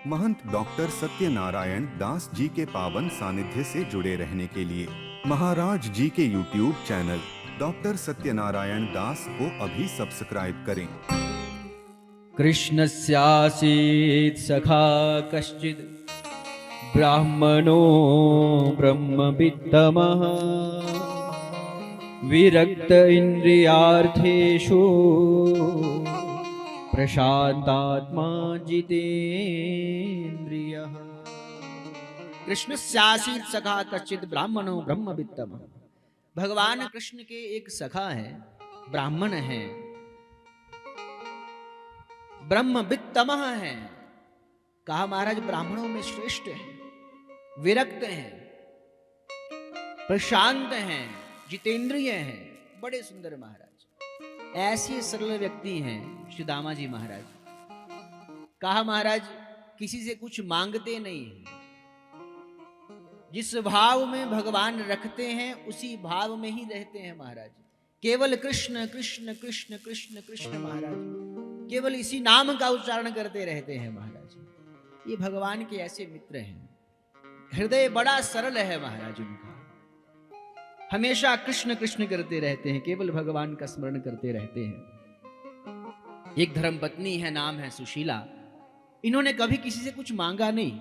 महंत doctor Satyanarayan Das ji के पावन सानिध्य से जुड़े रहने के लिए महाराज जी के YouTube चैनल डॉक्टर सत्यनारायण दास को अभी सब्सक्राइब करें। कृष्णस्यासीत् सखा कश्चिद् ब्राह्मणो ब्रह्मवित्तमः विरक्त इन्द्रियार्थेषु प्रशान्तात्मा जितेन्द्रियः। कृष्णस्यासीत् सखा कश्चिद् ब्राह्मणो ब्रह्मवित्तमः। भगवान कृष्ण के एक सखा है, ब्राह्मण है, ब्रह्मवित्तमः है। कहा महाराज ब्राह्मणों में श्रेष्ठ है, विरक्त हैं, प्रशांत हैं, जितेंद्रिय हैं, बड़े सुंदर महाराज। ऐसे सरल व्यक्ति हैं श्री दामा जी महाराज। कहा महाराज किसी से कुछ मांगते नहीं हैं, जिस भाव में भगवान रखते हैं उसी भाव में ही रहते हैं महाराज। केवल कृष्ण कृष्ण कृष्ण कृष्ण कृष्ण महाराज, केवल इसी नाम का उच्चारण करते रहते हैं महाराज। ये भगवान के ऐसे मित्र हैं। हृदय बड़ा सरल है महाराज उनका, हमेशा कृष्ण कृष्ण करते रहते हैं, केवल भगवान का स्मरण करते रहते हैं। एक धर्म पत्नी है, नाम है सुशीला। इन्होंने कभी किसी से कुछ मांगा नहीं।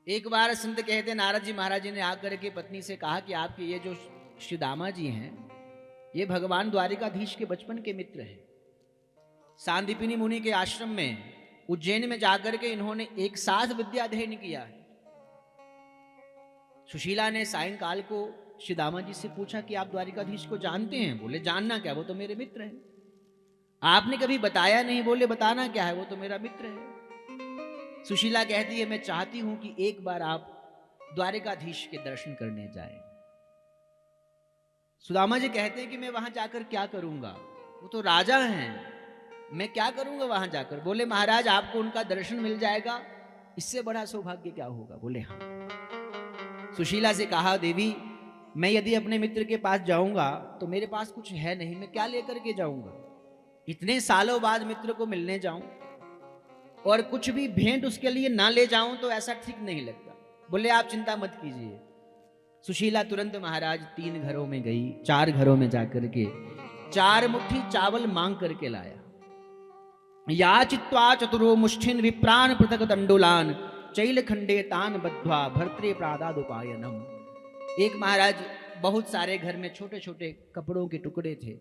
एक बार संत कहते नारद जी महाराज जी ने आकर के पत्नी से कहा कि आपके ये जो श्री दामा जी हैं, ये भगवान द्वारिकाधीश के बचपन के मित्र हैं। सांदीपनी मुनि के आश्रम में उज्जैन में जाकर के इन्होंने एक साथ विद्या अध्ययन किया है। सुशीला ने सायंकाल को श्री दामा जी से पूछा कि आप द्वारिकाधीश को जानते हैं? बोले जानना क्या, वो तो मेरे मित्र हैं। आपने कभी बताया नहीं? बोले बताना क्या है, वो तो मेरा मित्र है। सुशीला कहती है मैं चाहती हूं कि एक बार आप द्वारिकाधीश के दर्शन करने जाएं। सुदामा जी कहते हैं कि मैं वहां जाकर क्या करूंगा, वो तो राजा हैं, मैं क्या करूंगा वहां जाकर? बोले महाराज आपको उनका दर्शन मिल जाएगा, इससे बड़ा सौभाग्य क्या होगा? बोले हाँ। सुशीला से कहा देवी मैं यदि अपने मित्र के पास जाऊंगा तो मेरे पास कुछ है नहीं, मैं क्या लेकर के जाऊंगा? इतने सालों बाद मित्र को मिलने जाऊं और कुछ भी भेंट उसके लिए ना ले जाऊं तो ऐसा ठीक नहीं लगता। बोले आप चिंता मत कीजिए। सुशीला तुरंत महाराज 3 घरों में गई, 4 घरों में जाकर के 4 मुट्ठी चावल मांग करके लाया। याचित्वा चतुरो मुष्ठिन विप्रान पृथक दंडुलान चैल खंडे तान बद्ध्वा भर्त्रे प्रादादुपायनम। एक महाराज बहुत सारे घर में छोटे छोटे कपड़ों के टुकड़े थे,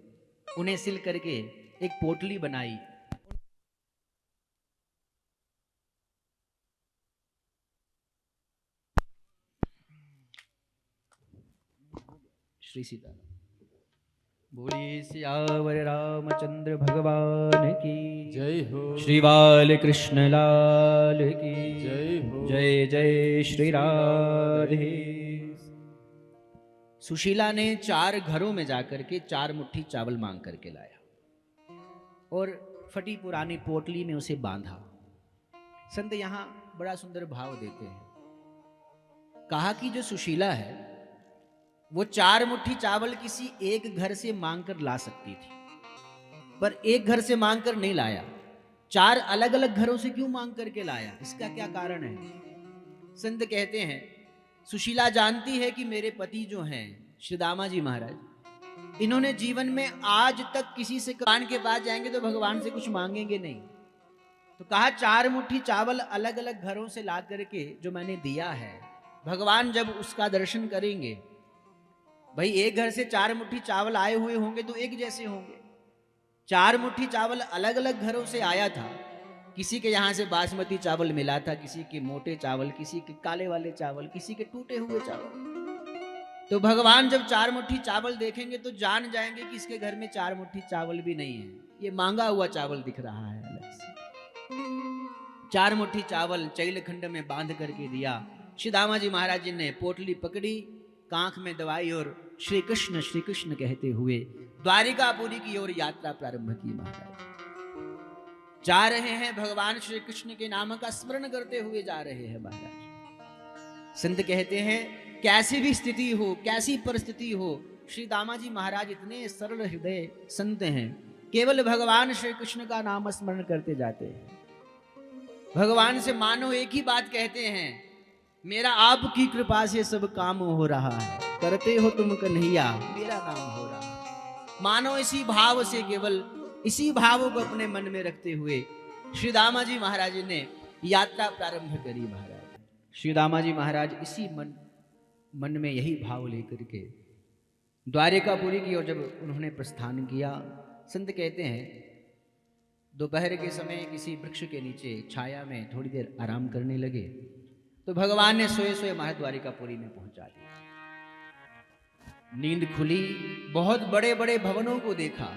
उन्हें सिल करके एक पोटली बनाई। श्री सीता बोलिए सियावर रामचंद्र भगवान की जय हो। श्री बाल कृष्ण लाल की जय हो। जय जय श्री राधे। सुशीला ने 4 घरों में जाकर के 4 मुट्ठी चावल मांग करके लाया और फटी पुरानी पोटली में उसे बांधा। संत यहां बड़ा सुंदर भाव देते हैं। कहा कि जो सुशीला है वो 4 मुट्ठी चावल किसी एक घर से मांगकर ला सकती थी, पर एक घर से मांगकर नहीं लाया। 4 अलग अलग घरों से क्यों मांग करके लाया? इसका क्या कारण है? संत कहते हैं सुशीला जानती है कि मेरे पति जो हैं श्री दामा जी महाराज, इन्होंने जीवन में आज तक किसी से भगवान के पास जाएंगे तो भगवान से कुछ मांगेंगे नहीं। तो कहा 4 मुट्ठी चावल अलग अलग घरों से ला करके जो मैंने दिया है, भगवान जब उसका दर्शन करेंगे, भाई एक घर से 4 मुट्ठी चावल आए हुए होंगे तो एक जैसे होंगे। 4 मुट्ठी चावल अलग अलग घरों से आया था। किसी के यहाँ से बासमती चावल मिला था, किसी के मोटे चावल, किसी के काले वाले चावल, किसी के टूटे हुए चावल। तो भगवान जब 4 मुट्ठी चावल देखेंगे तो जान जाएंगे कि इसके घर में 4 मुट्ठी चावल भी नहीं है, ये मांगा हुआ चावल दिख रहा है अलग से। 4 मुट्ठी चावल चैलखंड में बांध करके दिया। श्री दामा जी महाराज जी ने पोटली पकड़ी, कांख में दवाई और श्री कृष्ण कहते हुए द्वारिकापुरी की ओर यात्रा प्रारंभ की। महाराज जा रहे हैं, भगवान श्री कृष्ण के नाम का स्मरण करते हुए जा रहे हैं। महाराज संत कहते हैं कैसी भी स्थिति हो, कैसी परिस्थिति हो, श्री दामा जी महाराज इतने सरल हृदय संत हैं, केवल भगवान श्री कृष्ण का नाम स्मरण करते जाते हैं। भगवान से मानो एक ही बात कहते हैं, मेरा आपकी कृपा से सब काम हो रहा है, करते हो तुम कन्हैया मेरा नाम हो रहा है। मानो इसी भाव से, केवल इसी भाव को अपने मन में रखते हुए श्री दामाजी महाराज ने यात्रा प्रारंभ करी। महाराज श्री दामाजी महाराज इसी मन में यही भाव लेकर के द्वारिकापुरी की ओर जब उन्होंने प्रस्थान किया, संत कहते हैं दोपहर के समय किसी वृक्ष के नीचे छाया में थोड़ी देर आराम करने लगे तो भगवान ने सोए सोए महाराज द्वारिकापुरी में पहुंचा दिया। नींद खुली, बहुत बड़े बड़े भवनों को देखा,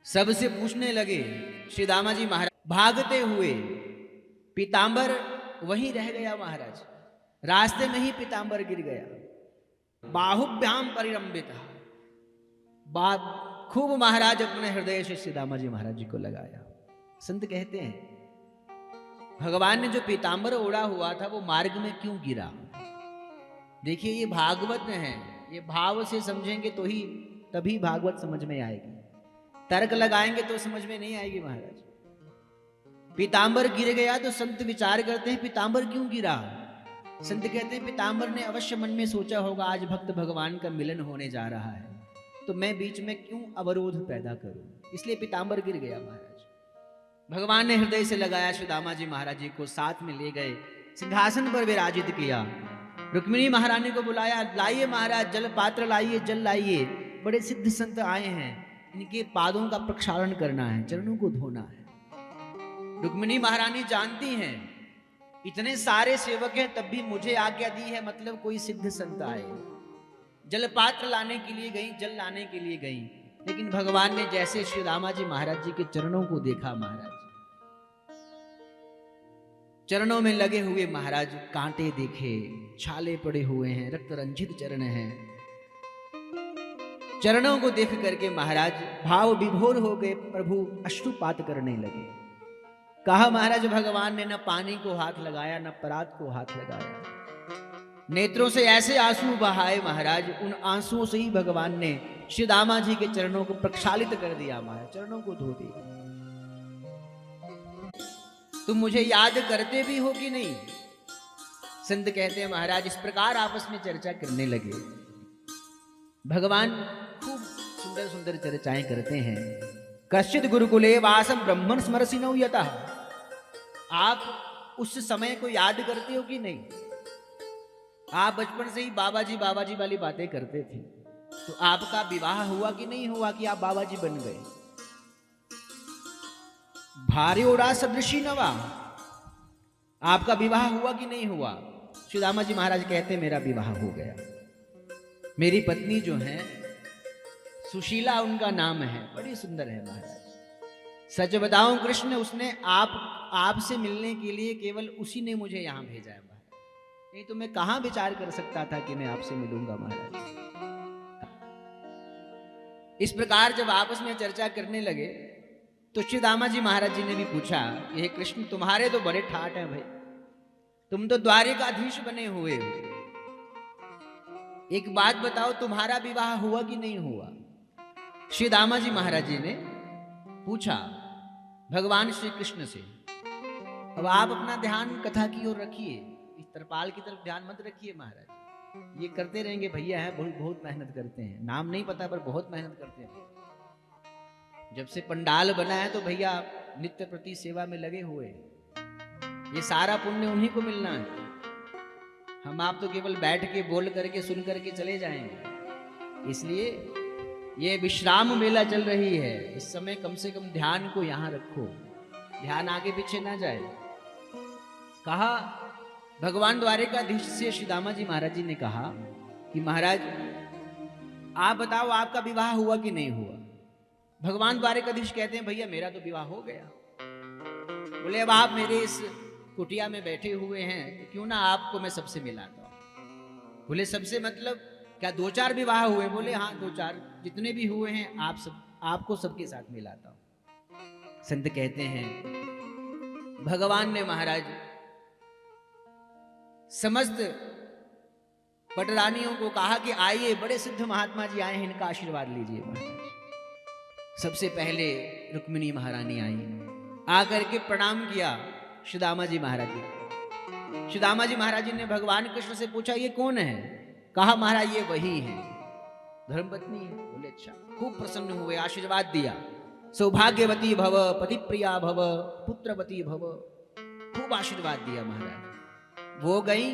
सबसे पूछने लगे श्री दामाजी महाराज भागते हुए। पीतांबर वहीं रह गया महाराज, रास्ते में ही पीतांबर गिर गया। बाहुभ्याम परिरंबित, खूब महाराज अपने हृदय से श्री दामाजी महाराज जी को लगाया। संत कहते हैं भगवान ने जो पीतांबर ओढ़ा हुआ था वो मार्ग में क्यों गिरा। देखिए ये भागवत है, ये भाव से समझेंगे तो ही तभी भागवत समझ में आएगी, तर्क लगाएंगे तो समझ में नहीं आएगी। महाराज पीतांबर गिर गया तो संत विचार करते हैं पीतांबर क्यों गिरा। संत कहते हैं पीतांबर ने अवश्य मन में सोचा होगा आज भक्त भगवान का मिलन होने जा रहा है तो मैं बीच में क्यों अवरोध पैदा करूं, इसलिए पीतांबर गिर गया। महाराज भगवान ने हृदय से लगाया, श्री दामाजी महाराज जी को साथ में ले गए, सिंहासन पर विराजित किया। रुक्मिणी महारानी को बुलाया, लाइए महाराज जल पात्र लाइए, जल लाइए, बड़े सिद्ध संत आए हैं, इनके पादों का प्रक्षालन करना है, चरणों को धोना है। रुक्मिणी महारानी जानती हैं इतने सारे सेवक हैं तब भी मुझे आज्ञा दी है, मतलब कोई सिद्ध संत आए। जल पात्र लाने के लिए गई, जल लाने के लिए गई, लेकिन भगवान ने जैसे श्री दामाजी महाराज जी के चरणों को देखा, महाराज चरणों में लगे हुए महाराज कांटे देखे, छाले पड़े हुए हैं, रक्त रंजित चरण हैं। चरणों को देख करके महाराज भाव विभोर हो गए, प्रभु अश्रुपात करने लगे। कहा महाराज भगवान ने न पानी को हाथ लगाया न परात को हाथ लगाया, नेत्रों से ऐसे आंसू बहाए महाराज, उन आंसुओं से ही भगवान ने श्री दामाजी के चरणों को प्रक्षालित कर दिया, महाराज चरणों को धो दिया। तुम मुझे याद करते भी हो कि नहीं। संत कहते हैं महाराज इस प्रकार आपस में चर्चा करने लगे। भगवान खूब सुंदर सुंदर चर्चाएं करते हैं। कश्चित गुरुकुले वासम ब्रह्मण स्मरसिनो यतः, आप उस समय को याद करते हो कि नहीं। आप बचपन से ही बाबा जी वाली बातें करते थे, तो आपका विवाह हुआ कि नहीं हुआ कि आप बाबा जी बन गए। भारी ओड़ा सदृशी नवा, आपका विवाह हुआ कि नहीं हुआ। श्री दामाजी महाराज कहते मेरा विवाह हो गया। मेरी पत्नी जो है सुशीला उनका नाम है, बड़ी सुंदर है महाराज। सच बताऊं कृष्ण, उसने आपसे मिलने के लिए केवल उसी ने मुझे यहां भेजा है महाराज, नहीं तो मैं कहां विचार कर सकता था कि मैं आपसे मिलूंगा महाराज। इस प्रकार जब आपस में चर्चा करने लगे तो श्री दामाजी महाराज जी ने भी पूछा, ये कृष्ण तुम्हारे तो बड़े ठाट हैं भाई, तुम तो द्वारिकाधीश बने हुए हो, एक बात बताओ तुम्हारा विवाह हुआ कि नहीं हुआ। श्री दामाजी महाराज जी ने पूछा भगवान श्री कृष्ण से। अब आप अपना ध्यान कथा की ओर रखिए, इस तरपाल की तरफ ध्यान मत रखिए महाराज। ये करते रहेंगे, भैया है बहुत मेहनत करते हैं, नाम नहीं पता पर बहुत मेहनत करते हैं। जब से पंडाल बना है तो भैया नित्य प्रति सेवा में लगे हुए हैं। ये सारा पुण्य उन्हीं को मिलना है। हम आप तो केवल बैठ के बोल करके सुन करके चले जाएंगे। इसलिए ये विश्राम मेला चल रही है, इस समय कम से कम ध्यान को यहां रखो, ध्यान आगे पीछे ना जाए। कहा भगवान द्वारिकाधीश से श्री दामाजी महाराज जी ने कहा कि महाराज आप बताओ आपका विवाह हुआ कि नहीं हुआ। भगवान द्वारिकाधीश कहते हैं भैया मेरा तो विवाह हो गया। बोले अब आप मेरे इस कुटिया में बैठे हुए हैं तो क्यों ना आपको मैं सबसे मिलाता हूं। बोले सबसे मतलब क्या 2-4 विवाह हुए। बोले हाँ 2-4 जितने भी हुए हैं आपको सबके साथ मिलाता हूं। संत कहते हैं भगवान ने महाराज समस्त पटरानियों को कहा कि आइए बड़े सिद्ध महात्मा जी आए हैं, इनका आशीर्वाद लीजिए महाराज। सबसे पहले रुक्मिणी महारानी आई, आकर के प्रणाम किया सुदामा जी महाराज जी। सुदामा जी महाराज जी ने भगवान कृष्ण से पूछा ये कौन है? कहा महाराज ये वही है, धर्मपत्नी है। बोले अच्छा। खूब प्रसन्न हुए, आशीर्वाद दिया, सौभाग्यवती भव, पतिप्रिया भव, पुत्रवती भव, खूब आशीर्वाद दिया महाराज। वो गई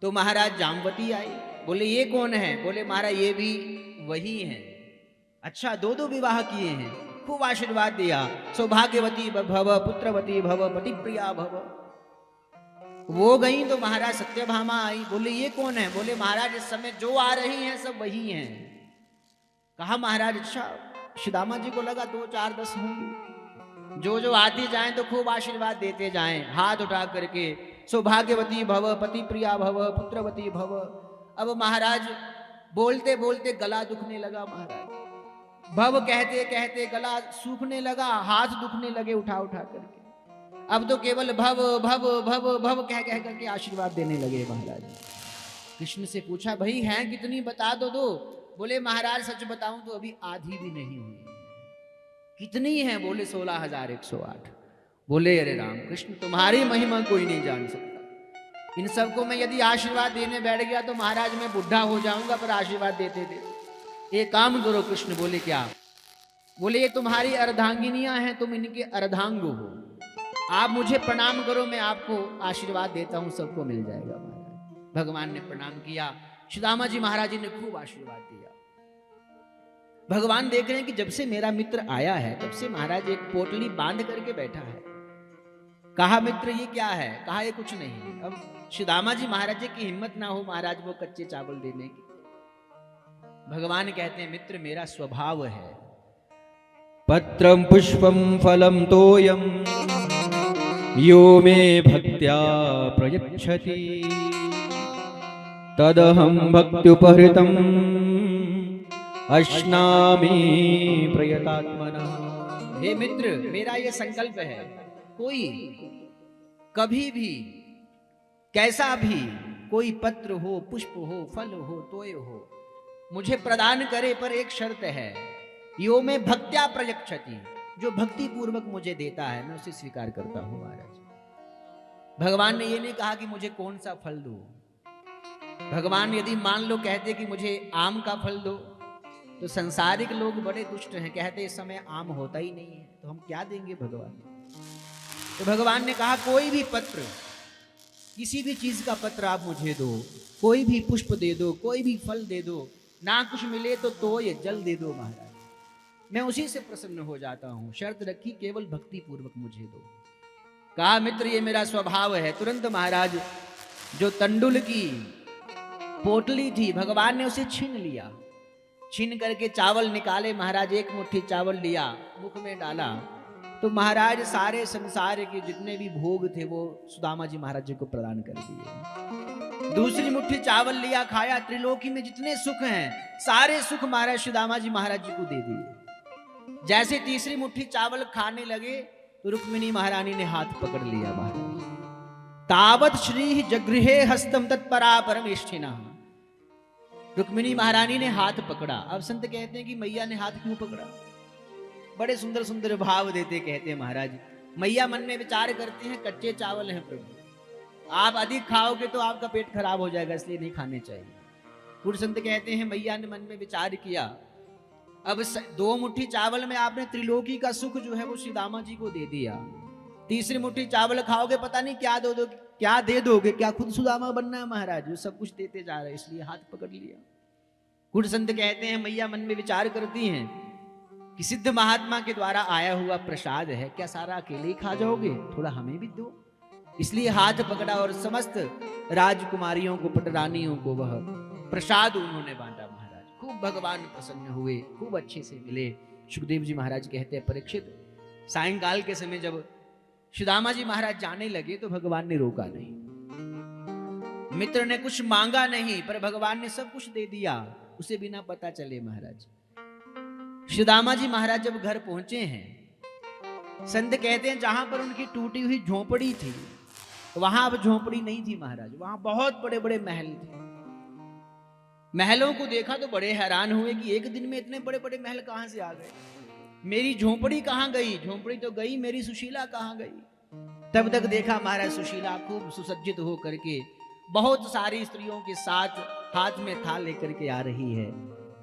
तो महाराज जामवती आई। बोले ये कौन है? बोले महाराज ये भी वही है। अच्छा, दो दो विवाह किए हैं। खूब आशीर्वाद दिया, सौभाग्यवती भव, पुत्रवती भव, पतिप्रिया भव। वो गई तो महाराज सत्यभामा आई। बोले ये कौन है? बोले महाराज इस समय जो आ रही हैं सब वही हैं। कहा महाराज अच्छा। सुदामा जी को लगा 2 4 10 होंगी। जो जो आती जाएं तो खूब आशीर्वाद देते जाएं, हाथ उठा करके, सौभाग्यवती भव, पतिप्रिया भव, पुत्रवती भव। अब महाराज बोलते बोलते गला दुखने लगा। महाराज भव कहते कहते गला सूखने लगा, हाथ दुखने लगे उठा उठा करके। अब तो केवल भव भव भव भव कह कह करके आशीर्वाद देने लगे महाराज। कृष्ण से पूछा भाई हैं कितनी, बता दो। बोले महाराज सच बताऊं तो अभी आधी भी नहीं हुई। कितनी है? बोले 16,108। बोले अरे राम कृष्ण तुम्हारी महिमा कोई नहीं जान सकता। इन सबको मैं यदि आशीर्वाद देने बैठ गया तो महाराज मैं बुढ़ा हो जाऊंगा, पर आशीर्वाद देते थे। एक काम करो कृष्ण। बोले क्या? बोले ये तुम्हारी अर्धांगिनियां हैं, तुम इनके अर्धांग हो, आप मुझे प्रणाम करो, मैं आपको आशीर्वाद देता हूं, सबको मिल जाएगा। महाराज भगवान ने प्रणाम किया, सुदामा जी महाराज जी ने खूब आशीर्वाद दिया। भगवान देख रहे हैं कि जब से मेरा मित्र आया है तब से महाराज एक पोटली बांध करके बैठा है। कहा मित्र ये क्या है? कहा ये कुछ नहीं। अब सुदामा जी महाराज जी की हिम्मत ना हो महाराज वो कच्चे चावल देने की। भगवान कहते हैं मित्र मेरा स्वभाव है, पत्रम पुष्पम फलम तोयम यो मे भक्त्या प्रयच्छति तदहं भक्त्युपहृतम अश्नामि प्रयतात्मनः। हे मित्र मेरा ये संकल्प है, कोई कभी भी कैसा भी कोई पत्र हो, पुष्प हो, फल हो, तोय हो, मुझे प्रदान करे, पर एक शर्त है, यो में भक्त्या प्रयच्छति, जो भक्ति पूर्वक मुझे देता है मैं उसे स्वीकार करता हूं। महाराज भगवान ने ये नहीं कहा कि मुझे कौन सा फल दो। भगवान यदि मान लो कहते कि मुझे आम का फल दो तो संसारिक लोग बड़े दुष्ट हैं, कहते इस समय आम होता ही नहीं है, तो हम क्या देंगे भगवान। तो भगवान ने कहा कोई भी पत्र, किसी भी चीज का पत्र आप मुझे दो, कोई भी पुष्प दे दो, कोई भी फल दे दो, ना कुछ मिले तो ये जल दे दो महाराज, मैं उसी से प्रसन्न हो जाता हूं। शर्त रखी केवल भक्ति पूर्वक मुझे दो। कहा मित्र ये मेरा स्वभाव है। तुरंत महाराज जो तंडुल की पोटली थी भगवान ने उसे छीन लिया, छीन करके चावल निकाले। महाराज एक मुट्ठी चावल लिया, मुख में डाला तो महाराज सारे संसार के जितने भी भोग थे वो सुदामा जी महाराज जी को प्रदान कर दिए। दूसरी मुट्ठी चावल लिया, खाया, त्रिलोकी में जितने सुख हैं सारे सुख महाराज सुदामा जी महाराज जी को दे दिए। जैसे तीसरी मुट्ठी चावल खाने लगे तो रुक्मिणी महारानी ने हाथ पकड़ लिया। महाराज तावत श्री जगृहे हस्तम तत्परा परमेष्ठिना, रुक्मिणी महारानी ने हाथ पकड़ा। अब संत कहते हैं कि मैया ने हाथ क्यों पकड़ा, बड़े सुंदर सुंदर भाव देते कहते हैं महाराज। मैया मन में विचार करती हैं कच्चे चावल हैं प्रभु, आप अधिक खाओगे तो आपका पेट खराब हो जाएगा, इसलिए नहीं खाने चाहिए। कुछ संत कहते हैं मैया ने मन में विचार किया, अब 2 मुट्ठी चावल में आपने त्रिलोकी का सुख जो है वो सुदामा जी को दे दिया, तीसरी मुट्ठी चावल खाओगे पता नहीं क्या क्या दे दोगे, क्या खुद सुदामा बनना है महाराज, जो सब कुछ देते जा रहे हैं, इसलिए हाथ पकड़ लिया। कुछ संत कहते हैं मैया मन में विचार करती हैं कि सिद्ध महात्मा के द्वारा आया हुआ प्रसाद है, क्या सारा अकेले ही खा जाओगे, थोड़ा हमें भी दो, इसलिए हाथ पकड़ा और समस्त राजकुमारियों को, पटरानियों को वह प्रसाद उन्होंने बांटा। महाराज खूब भगवान प्रसन्न हुए, खूब अच्छे से मिले। सुखदेव जी महाराज कहते हैं परीक्षित सायंकाल के समय जब सुदामा जी महाराज जाने लगे तो भगवान ने रोका नहीं, मित्र ने कुछ मांगा नहीं, पर भगवान ने सब कुछ दे दिया उसे बिना पता चले। महाराज सुदामा जी महाराज जब घर पहुंचे हैं, संत कहते हैं जहां पर उनकी टूटी हुई झोपड़ी थी वहां अब झोपड़ी नहीं थी महाराज, वहां बहुत बड़े बड़े महल थे। महलों को देखा तो बड़े हैरान हुए कि एक दिन में इतने बड़े बड़े महल कहां से आ गए। मेरी झोंपड़ी कहाँ गई? झोंपड़ी तो गई, मेरी सुशीला कहाँ गई? तब तक देखा महाराज सुशीला खूब सुसज्जित हो करके बहुत सारी स्त्रियों के साथ हाथ में थाल लेकर के आ रही है।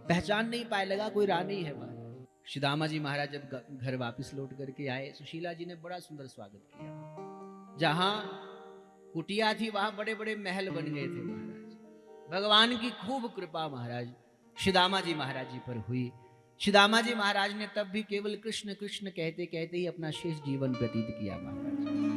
पहचान नहीं पाए, लगा कोई रानी है महाराज। श्रीदामा जी महाराज जब घर वापस लौट करके आए, सुशीला जी ने बड़ा सुंदर स्वागत किया। जहां कुटिया थी वहां बड़े बड़े महल बन गए थे महाराज। भगवान की खूब कृपा महाराज श्रीदामा जी महाराज जी पर हुई। श्रीदामा जी महाराज ने तब भी केवल कृष्ण कृष्ण कहते कहते ही अपना शेष जीवन व्यतीत किया महाराज।